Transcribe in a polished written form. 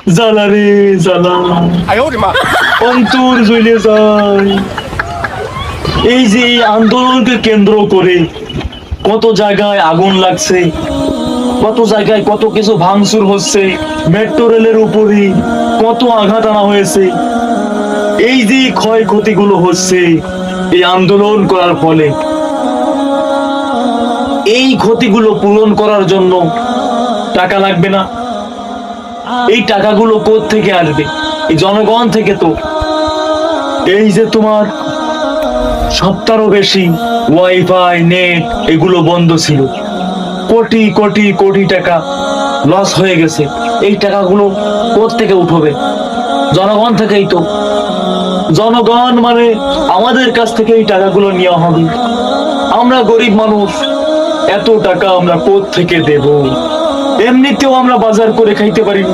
জ্বালা রে জ্বালা, অন্তর জ্বলে যায়। এই যে এই আন্দোলনকে কেন্দ্র করে কত জায়গায় আগুন লাগছে, কত জায়গায় কত কিছু ভাঙচুর হচ্ছে, মেট্রো রেলের উপরে কত আঘাত আনা হয়েছে। এই যে ক্ষয়ক্ষতিগুলো হচ্ছে এই আন্দোলন করার ফলে, এই ক্ষতিগুলো পূরণ করার জন্য টাকা লাগবে না? এই টাকাগুলো কোথা থেকে আসবে? এই জনগণ থেকে তো। এই যে তোমার সপ্তাহেরও বেশি ওয়াইফাই নেট এগুলো বন্ধ ছিল, কোটি কোটি কোটি টাকা লস হয়ে গেছে। এই টাকাগুলো কোথা থেকে উঠবে? জনগণ থেকেই তো। জনগণ মানে আমাদের কাছ থেকে এই টাকাগুলো নেওয়া হবে। আমরা গরিব মানুষ, এত টাকা আমরা কোথা থেকে দেব? এমনিতেও আমরা বাজার করে খাইতে পারি না।